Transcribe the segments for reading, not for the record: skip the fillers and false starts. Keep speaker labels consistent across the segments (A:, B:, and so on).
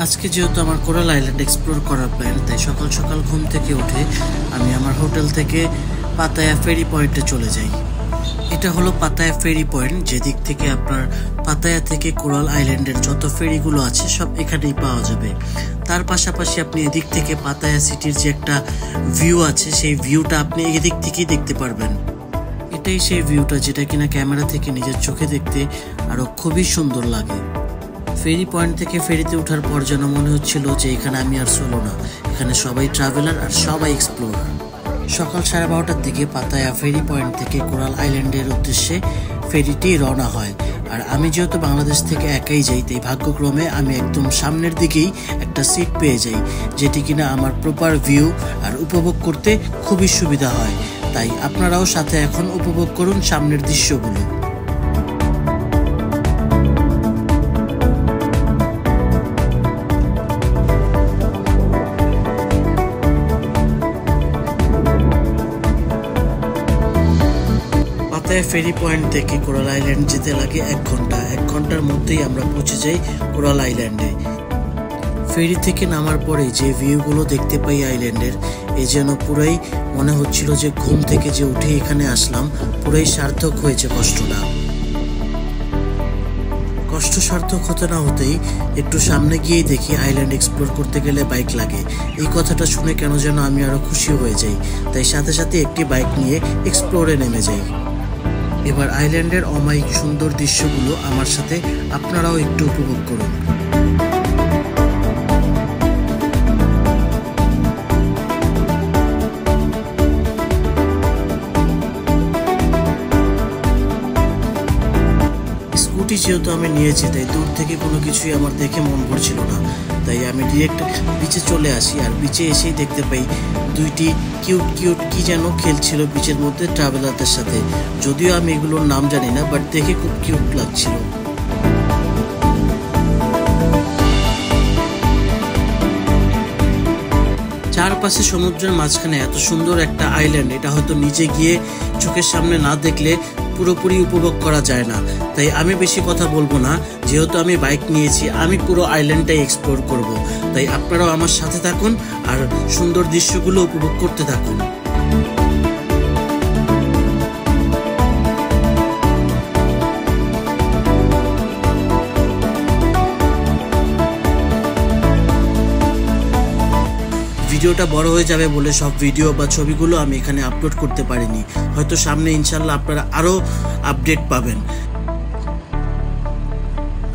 A: আজকে যেহেতু আমার কোরাল আইল্যান্ড এক্সপ্লোর করার প্ল্যান, তাই সকাল সকাল ঘুম থেকে উঠে আমি আমার হোটেল থেকে পাতায়া ফেরি পয়েন্টে চলে যাই। এটা হলো পাতায়া ফেরি পয়েন্ট, যেদিক থেকে আপনার পাতায়া থেকে কোরাল আইল্যান্ডের যত ফেরিগুলো আছে সব এখানেই পাওয়া যাবে। তার পাশাপাশি আপনি এদিক থেকে পাতায়া সিটির যে একটা ভিউ আছে, সেই ভিউটা আপনি এদিক থেকেই দেখতে পারবেন। এটাই সেই ভিউটা যেটা কিনা ক্যামেরা থেকে নিজের চোখে দেখতে আরো খুবই সুন্দর লাগে। ফেরি পয়েন্ট থেকে ফেরিতে ওঠার পর যেন মনে হচ্ছিল যে এখানে আমি আর সোলো না, এখানে সবাই ট্রাভেলার আর সবাই এক্সপ্লোরার। সকাল 12:30টার দিকে পাতায়া ফেরি পয়েন্ট থেকে কোরাল আইল্যান্ডের উদ্দেশ্যে ফেরিটি রওনা হয়। আর আমি যেহেতু বাংলাদেশ থেকে একাই যাই, তাই ভাগ্যক্রমে আমি একদম সামনের দিকেই একটা সিট পেয়ে যাই, যেটি কিনা আমার প্রপার ভিউ আর উপভোগ করতে খুবই সুবিধা হয়। তাই আপনারাও সাথে এখন উপভোগ করুন সামনের দৃশ্যগুলো। পাতায়া ফেরি পয়েন্ট থেকে কোরাল আইল্যান্ড যেতে লাগে 1 ঘন্টা। 1 ঘন্টার মধ্যেই আমরা পৌঁছে যাই কোরাল আইল্যান্ডে। ফেরি থেকে নামার পরে যে ভিউগুলো দেখতে পাই আইল্যান্ডের, এ যেন পুরাই মনে হচ্ছিল যে ঘুম থেকে যে উঠে এখানে আসলাম, পুরাই সার্থক হয়েছে কষ্টটা। কষ্ট সার্থক হতে না হতেই একটু সামনে গিয়েই দেখি আইল্যান্ড এক্সপ্লোর করতে গেলে বাইক লাগে। এই কথাটা শুনে কেন যেন আমি আরো খুশি হয়ে যাই, তাই সাথে সাথে একটি বাইক নিয়ে এক্সপ্লোরে নেমে যাই। এবার আইল্যান্ডের অমায়িক সুন্দর দৃশ্যগুলো আমার সাথে আপনারাও একটু উপভোগ করুন। স্কুটি যেহেতু আমি নিয়েছি, তাই দূর থেকে কোনো কিছুই আমার দেখে মন ভরছিল না, তাই আমি ডিরেক্ট বিচে চলে আসি। আর বিচে এসেই দেখতে পাই দুইটি কিউট কিউট কি যেন খেলছিল বিচের মধ্যে ট্রাভেলারদের সাথে। যদিও আমি এগুলোর নাম জানি না, বাট দেখে খুব কিউট লাগছিল। চারপাশে সমুদ্রের মাঝখানে এত সুন্দর একটা আইল্যান্ড, এটা হয়তো নিজে গিয়ে চোখের সামনে না দেখলে পুরোপুরি উপভোগ করা যায় না। তাই আমি বেশি কথা বলবো না, যেহেতু আমি বাইক নিয়েছি, আমি পুরো আইল্যান্ডটাই এক্সপ্লোর করব। তাই আপনারাও আমার সাথে থাকুন আর সুন্দর দৃশ্যগুলো উপভোগ করতে থাকুন। ভিডিওটা বড় হয়ে যাবে বলে সব ভিডিও বা ছবিগুলো আমি এখানে আপলোড করতে পারিনি। হয়তো সামনে ইনশাল্লাহ আপনারা আরো আপডেট পাবেন।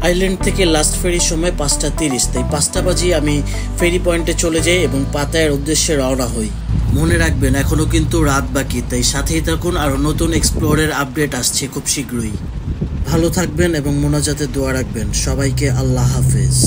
A: আইল্যান্ড থেকে লাস্ট ফেরির সময় 5:30, তাই 5টা বাজে আমি ফেরি পয়েন্টে চলে যাই এবং পাতায়ার উদ্দেশ্যে রওনা হই। মনে রাখবেন এখনো কিন্তু রাত বাকি, তাই সাথেই থাকুন, আরো নতুন এক্সপ্লোরের আপডেট আসছে খুব শীঘ্রই। ভালো থাকবেন এবং মোনাজাতে দোয়া রাখবেন। সবাইকে আল্লাহ হাফেজ।